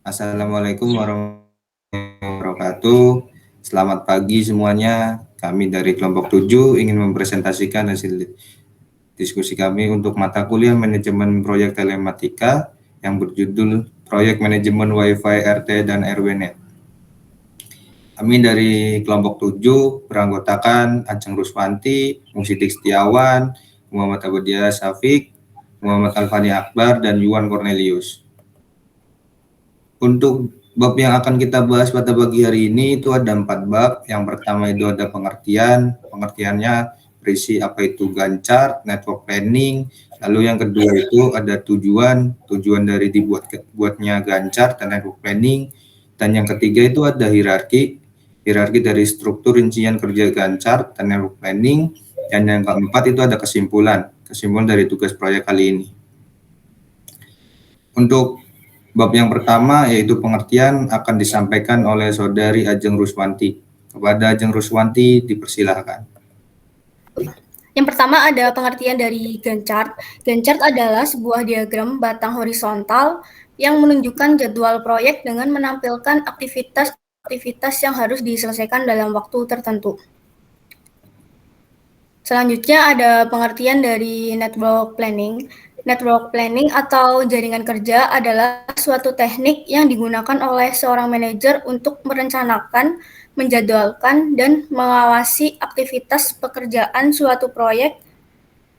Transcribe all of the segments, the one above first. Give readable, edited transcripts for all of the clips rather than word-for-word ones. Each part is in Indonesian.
Assalamualaikum warahmatullahi wabarakatuh. Selamat pagi semuanya. Kami dari kelompok 7 ingin mempresentasikan hasil diskusi kami untuk mata kuliah manajemen proyek telematika yang berjudul Proyek Manajemen Wi-Fi RT dan RW-Net. Kami dari kelompok 7 beranggotakan Ajeng Ruswanti, Musidik Setiawan, Muhammad Abudia Syafiq, Muhammad Alfani Akbar, dan Yuan Cornelius. Untuk bab yang akan kita bahas pada pagi hari ini itu ada 4 bab. Yang pertama itu ada pengertian. Pengertiannya berisi apa itu Gantt, network planning. Lalu yang kedua itu ada tujuan dari dibuatnya Gantt dan network planning. Dan yang ketiga itu ada hierarki dari struktur rincian kerja Gantt dan network planning. Dan yang keempat itu ada kesimpulan dari tugas proyek kali ini. Untuk bab yang pertama yaitu pengertian akan disampaikan oleh Saudari Ajeng Ruswanti. Kepada Ajeng Ruswanti dipersilahkan. Yang pertama ada pengertian dari Gantt chart. Gantt chart adalah sebuah diagram batang horizontal yang menunjukkan jadwal proyek dengan menampilkan aktivitas yang harus diselesaikan dalam waktu tertentu. Selanjutnya ada pengertian dari network planning. Network planning atau jaringan kerja adalah suatu teknik yang digunakan oleh seorang manajer untuk merencanakan, menjadwalkan, dan mengawasi aktivitas pekerjaan suatu proyek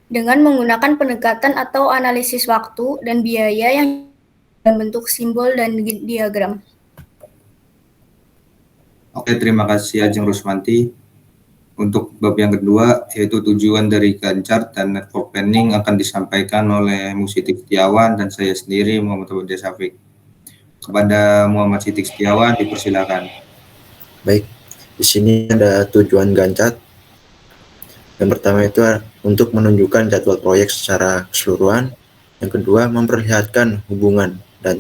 dengan menggunakan pendekatan atau analisis waktu dan biaya yang dalam bentuk simbol dan diagram. Oke, terima kasih Ajeng Ruswanti. Untuk bab yang kedua, yaitu tujuan dari Gantt dan network planning akan disampaikan oleh Musidik Setiawan dan saya sendiri, Muhammad Abudia Syafiq. Kepada Muhammad Sidik Setiawan, dipersilakan. Baik, di sini ada tujuan Gantt. Yang pertama itu untuk menunjukkan jadwal proyek secara keseluruhan. Yang kedua, memperlihatkan hubungan dan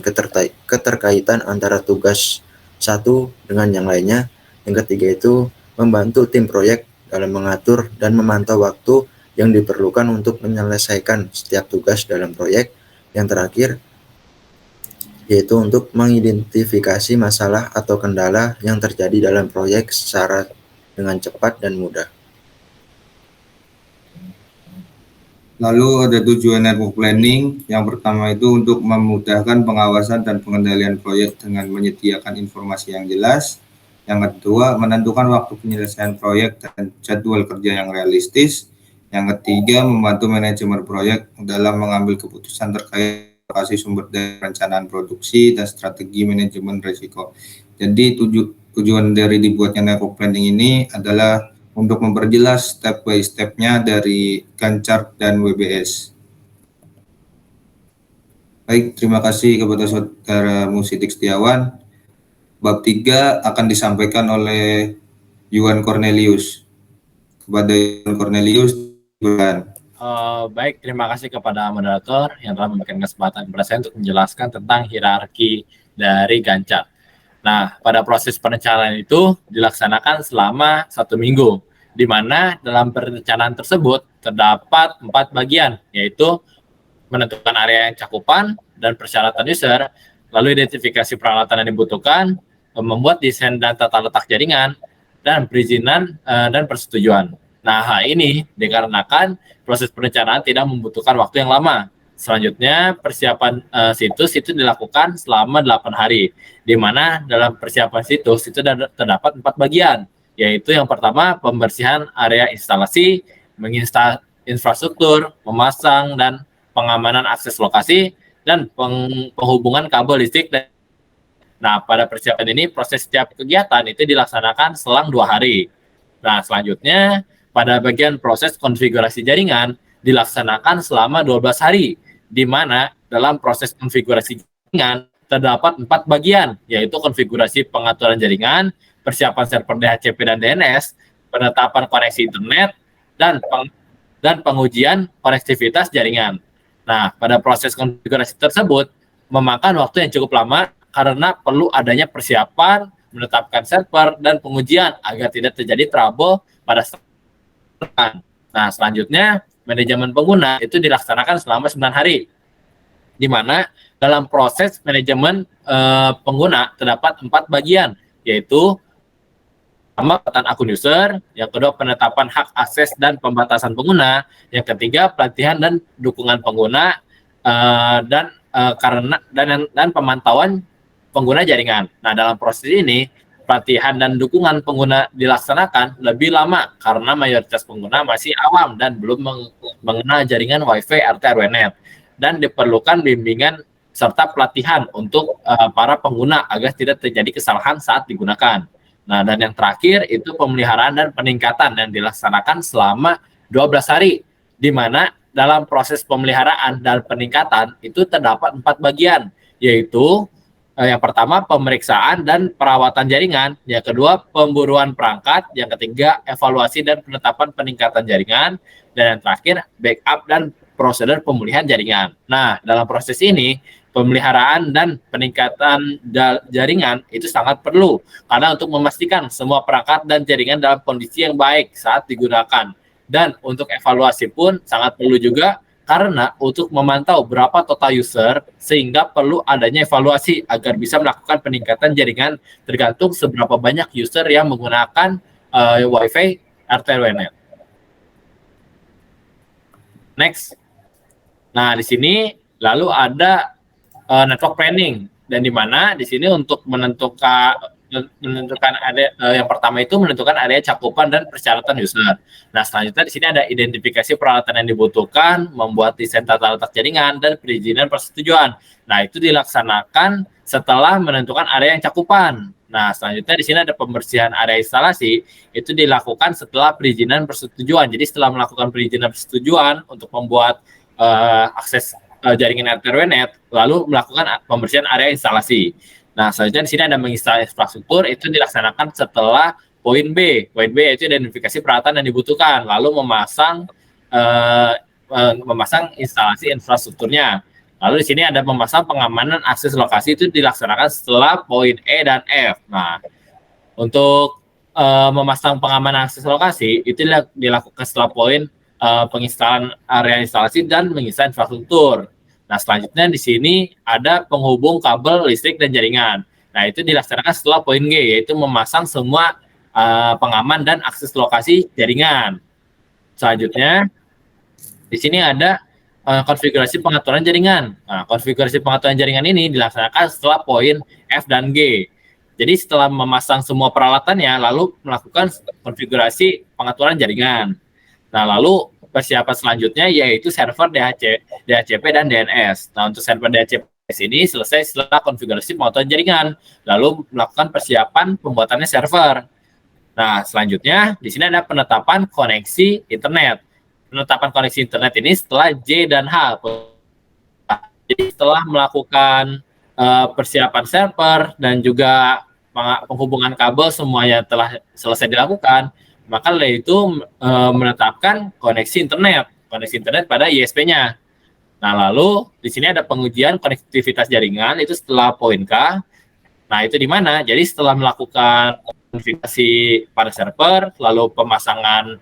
keterkaitan antara tugas satu dengan yang lainnya. Yang ketiga itu membantu tim proyek dalam mengatur dan memantau waktu yang diperlukan untuk menyelesaikan setiap tugas dalam proyek. Yang terakhir, yaitu untuk mengidentifikasi masalah atau kendala yang terjadi dalam proyek secara dengan cepat dan mudah. Lalu ada tujuan network planning. Yang pertama itu untuk memudahkan pengawasan dan pengendalian proyek dengan menyediakan informasi yang jelas. Yang kedua, menentukan waktu penyelesaian proyek dan jadwal kerja yang realistis. Yang ketiga, membantu manajemen proyek dalam mengambil keputusan terkait alokasi sumber daya, perencanaan produksi, dan strategi manajemen risiko. Jadi tujuan dari dibuatnya network planning ini adalah untuk memperjelas step by step-nya dari Gantt chart dan WBS. Baik, terima kasih kepada Saudara Musidik Setiawan. Bab 3 akan disampaikan oleh Yuan Cornelius. Kepada Yuan Cornelius, baik, terima kasih kepada moderator yang telah memberikan kesempatan kepada saya untuk menjelaskan tentang hierarki dari Gantt chart. Nah, pada proses perencanaan itu dilaksanakan selama 1 minggu, di mana dalam perencanaan tersebut terdapat 4 bagian, yaitu menentukan area yang cakupan dan persyaratan user, lalu identifikasi peralatan yang dibutuhkan, membuat desain dan tata letak jaringan, dan perizinan dan persetujuan. Nah, hal ini dikarenakan proses perencanaan tidak membutuhkan waktu yang lama. Selanjutnya, persiapan situs itu dilakukan selama 8 hari, di mana dalam persiapan situs itu terdapat 4 bagian, yaitu yang pertama pembersihan area instalasi, menginstal infrastruktur, memasang dan pengamanan akses lokasi, dan penghubungan kabel listrik. Nah, pada persiapan ini proses setiap kegiatan itu dilaksanakan selang 2 hari. Nah, selanjutnya pada bagian proses konfigurasi jaringan dilaksanakan selama 12 hari, di mana dalam proses konfigurasi jaringan terdapat 4 bagian, yaitu konfigurasi pengaturan jaringan, persiapan server DHCP dan DNS, penetapan koneksi internet, dan pengujian konektivitas jaringan. Nah, pada proses konfigurasi tersebut memakan waktu yang cukup lama karena perlu adanya persiapan, menetapkan server, dan pengujian agar tidak terjadi trouble pada serangan. Nah, selanjutnya, manajemen pengguna itu dilaksanakan selama 9 hari, di mana dalam proses manajemen pengguna terdapat 4 bagian, yaitu pertama penetapan akun user, yang kedua penetapan hak akses dan pembatasan pengguna, yang ketiga pelatihan dan dukungan pengguna, dan pemantauan pengguna jaringan. Nah, dalam proses ini pelatihan dan dukungan pengguna dilaksanakan lebih lama karena mayoritas pengguna masih awam dan belum mengenal jaringan Wi-Fi RT/RW-NET, dan diperlukan bimbingan serta pelatihan untuk para pengguna agar tidak terjadi kesalahan saat digunakan. Nah, dan yang terakhir itu pemeliharaan dan peningkatan yang dilaksanakan selama 12 hari, di mana dalam proses pemeliharaan dan peningkatan itu terdapat 4 bagian, yaitu yang pertama pemeriksaan dan perawatan jaringan, yang kedua pemburuan perangkat, yang ketiga evaluasi dan penetapan peningkatan jaringan, dan yang terakhir backup dan prosedur pemulihan jaringan. Nah, dalam proses ini pemeliharaan dan peningkatan jaringan itu sangat perlu karena untuk memastikan semua perangkat dan jaringan dalam kondisi yang baik saat digunakan. Dan untuk evaluasi pun sangat perlu juga karena untuk memantau berapa total user sehingga perlu adanya evaluasi agar bisa melakukan peningkatan jaringan tergantung seberapa banyak user yang menggunakan Wi-Fi RT/RW-NET. Next. Nah, di sini lalu ada network planning, dan di mana di sini untuk menentukan yang pertama itu menentukan area cakupan dan persyaratan user. Nah, selanjutnya di sini ada identifikasi peralatan yang dibutuhkan, membuat desain tata letak jaringan, dan perizinan persetujuan. Nah, itu dilaksanakan setelah menentukan area yang cakupan. Nah, selanjutnya di sini ada pembersihan area instalasi, itu dilakukan setelah perizinan persetujuan. Jadi setelah melakukan perizinan persetujuan untuk membuat akses jaringan RT/RW-NET, lalu melakukan pembersihan area instalasi. Nah, selanjutnya di sini ada menginstal infrastruktur, itu dilaksanakan setelah poin B. Poin B yaitu identifikasi peralatan yang dibutuhkan, lalu memasang instalasi infrastrukturnya. Lalu di sini ada memasang pengamanan akses lokasi, itu dilaksanakan setelah poin E dan F. Nah, untuk memasang pengamanan akses lokasi itu dilakukan setelah poin penginstalan area instalasi dan menginstal infrastruktur. Nah, selanjutnya di sini ada penghubung kabel listrik dan jaringan. Nah, itu dilaksanakan setelah poin G, yaitu memasang semua pengaman dan akses lokasi jaringan. Selanjutnya, di sini ada konfigurasi pengaturan jaringan. Nah, konfigurasi pengaturan jaringan ini dilaksanakan setelah poin F dan G. Jadi setelah memasang semua peralatannya, lalu melakukan konfigurasi pengaturan jaringan. Nah, lalu persiapan selanjutnya yaitu server DHCP dan DNS. Nah, untuk server DHCP ini selesai setelah konfigurasi pengaturan jaringan, lalu melakukan persiapan pembuatannya server. Nah, selanjutnya di sini ada penetapan koneksi internet. Penetapan koneksi internet ini setelah J dan H. Jadi setelah melakukan persiapan server dan juga penghubungan kabel semuanya telah selesai dilakukan, maka itu menetapkan koneksi internet pada ISP-nya. Nah, lalu di sini ada pengujian konektivitas jaringan, itu setelah poin K. Nah, itu di mana? Jadi setelah melakukan konfigurasi pada server, lalu pemasangan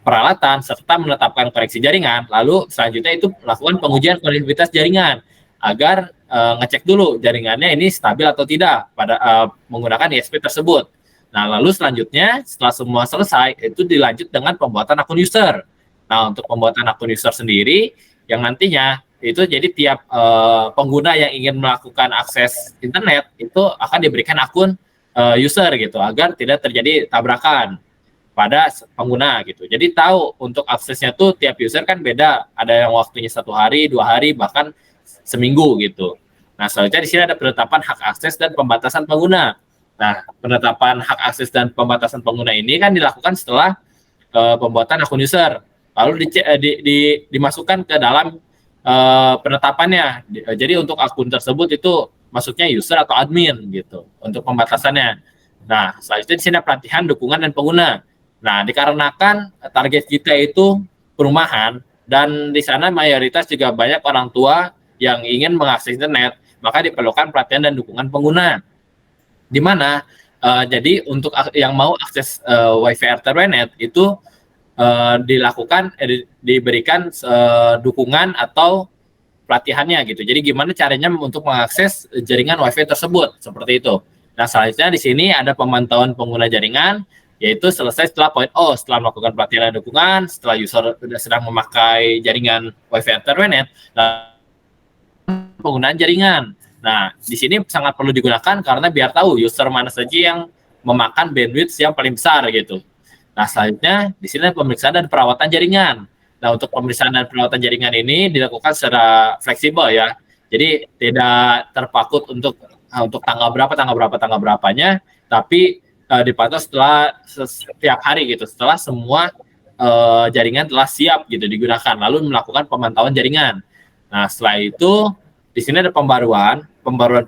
peralatan, serta menetapkan koneksi jaringan, lalu selanjutnya itu melakukan pengujian konektivitas jaringan agar ngecek dulu jaringannya ini stabil atau tidak pada menggunakan ISP tersebut. Nah, lalu selanjutnya setelah semua selesai, itu dilanjut dengan pembuatan akun user. Nah, untuk pembuatan akun user sendiri, yang nantinya itu jadi tiap pengguna yang ingin melakukan akses internet, itu akan diberikan akun user gitu, agar tidak terjadi tabrakan pada pengguna gitu. Jadi tahu untuk aksesnya tuh tiap user kan beda, ada yang waktunya 1 hari, 2 hari, bahkan seminggu gitu. Nah, selanjutnya di sini ada penetapan hak akses dan pembatasan pengguna. Nah, penetapan hak akses dan pembatasan pengguna ini kan dilakukan setelah pembuatan akun user, lalu dimasukkan ke dalam penetapannya. Jadi untuk akun tersebut itu masuknya user atau admin gitu untuk pembatasannya. Nah, selanjutnya di sini ada pelatihan, dukungan, dan pengguna. Nah, dikarenakan target kita itu perumahan dan di sana mayoritas juga banyak orang tua yang ingin mengakses internet, maka diperlukan pelatihan dan dukungan pengguna. Di mana jadi untuk yang mau akses Wi-Fi RT/RW-NET itu diberikan dukungan atau pelatihannya gitu. Jadi gimana caranya untuk mengakses jaringan WiFi tersebut seperti itu. Nah, selanjutnya di sini ada pemantauan pengguna jaringan, yaitu selesai setelah poin O, setelah melakukan pelatihan dan dukungan, setelah user sudah sedang memakai jaringan WiFi Ethernet, penggunaan jaringan. Nah, di sini sangat perlu digunakan karena biar tahu user mana saja yang memakan bandwidth yang paling besar gitu. Nah, selanjutnya di sini pemeriksaan dan perawatan jaringan. Nah, untuk pemeriksaan dan perawatan jaringan ini dilakukan secara fleksibel ya. Jadi tidak terpaku untuk tanggal berapanya, tapi dipantau setelah setiap hari gitu, setelah semua jaringan telah siap gitu digunakan, lalu melakukan pemantauan jaringan. Nah, setelah itu di sini ada pembaruan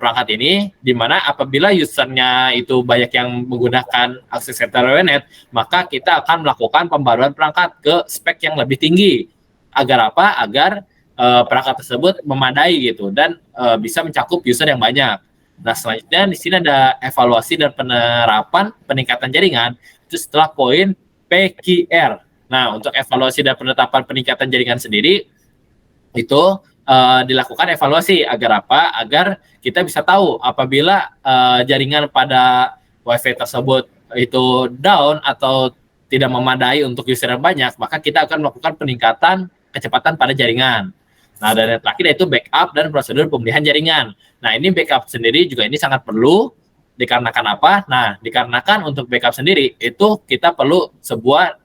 perangkat ini, di mana apabila usernya itu banyak yang menggunakan akses Ethernet, maka kita akan melakukan pembaruan perangkat ke spek yang lebih tinggi. Agar apa? Agar perangkat tersebut memadai gitu dan bisa mencakup user yang banyak. Nah, selanjutnya di sini ada evaluasi dan penerapan peningkatan jaringan itu setelah poin PQR. Nah, untuk evaluasi dan penetapan peningkatan jaringan sendiri itu dilakukan evaluasi agar apa? Agar kita bisa tahu apabila jaringan pada WiFi tersebut itu down atau tidak memadai untuk user yang banyak, maka kita akan melakukan peningkatan kecepatan pada jaringan. Nah, dan yang terakhir yaitu backup dan prosedur pemulihan jaringan. Nah, ini backup sendiri juga ini sangat perlu dikarenakan apa? Nah, dikarenakan untuk backup sendiri itu kita perlu sebuah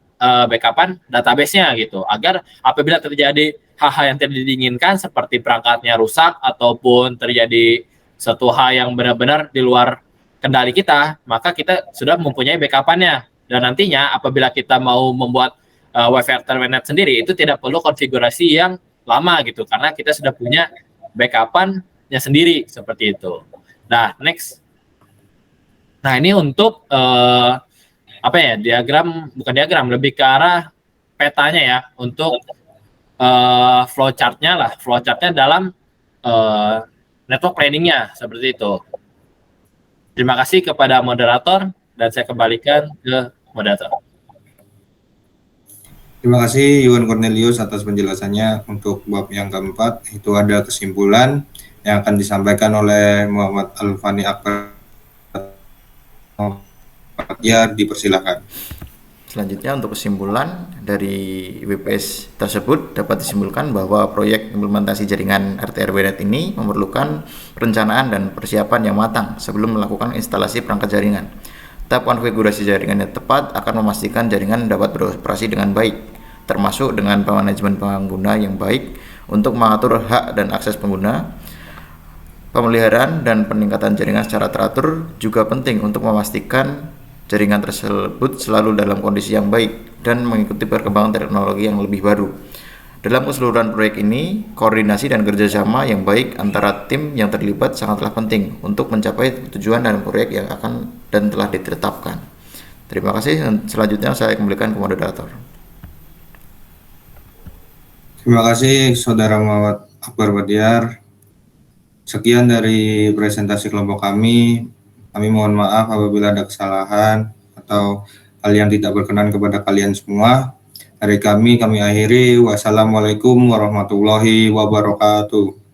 backupan database-nya gitu, agar apabila terjadi hal-hal yang tidak diinginkan seperti perangkatnya rusak ataupun terjadi suatu hal yang benar-benar di luar kendali kita, maka kita sudah mempunyai backupannya. Dan nantinya apabila kita mau membuat WiFi Ethernet sendiri, itu tidak perlu konfigurasi yang lama gitu, karena kita sudah punya backupannya sendiri seperti itu. Nah, next. Nah, ini untuk bukan diagram, lebih ke arah petanya ya, untuk flowchartnya dalam network planning-nya seperti itu. Terima kasih kepada moderator dan saya kembalikan ke moderator. Terima kasih Yuan Cornelius atas penjelasannya. Untuk bab yang keempat itu ada kesimpulan yang akan disampaikan oleh Muhammad Alfani Akbar. Ya, dipersilakan. Selanjutnya untuk kesimpulan dari WPS tersebut dapat disimpulkan bahwa proyek implementasi jaringan RT/RW-NET ini memerlukan perencanaan dan persiapan yang matang sebelum melakukan instalasi perangkat jaringan. Tahap konfigurasi jaringan yang tepat akan memastikan jaringan dapat beroperasi dengan baik, termasuk dengan manajemen pengguna yang baik untuk mengatur hak dan akses pengguna. Pemeliharaan dan peningkatan jaringan secara teratur juga penting untuk memastikan jaringan tersebut selalu dalam kondisi yang baik dan mengikuti perkembangan teknologi yang lebih baru. Dalam keseluruhan proyek ini, koordinasi dan kerjasama yang baik antara tim yang terlibat sangatlah penting untuk mencapai tujuan dan proyek yang akan dan telah ditetapkan. Terima kasih. Selanjutnya saya kembalikan ke moderator. Terima kasih Saudara Muhammad Akbar Badiar. Sekian dari presentasi kelompok kami. Kami mohon maaf apabila ada kesalahan atau hal yang tidak berkenan kepada kalian semua. Dari kami akhiri. Wassalamualaikum warahmatullahi wabarakatuh.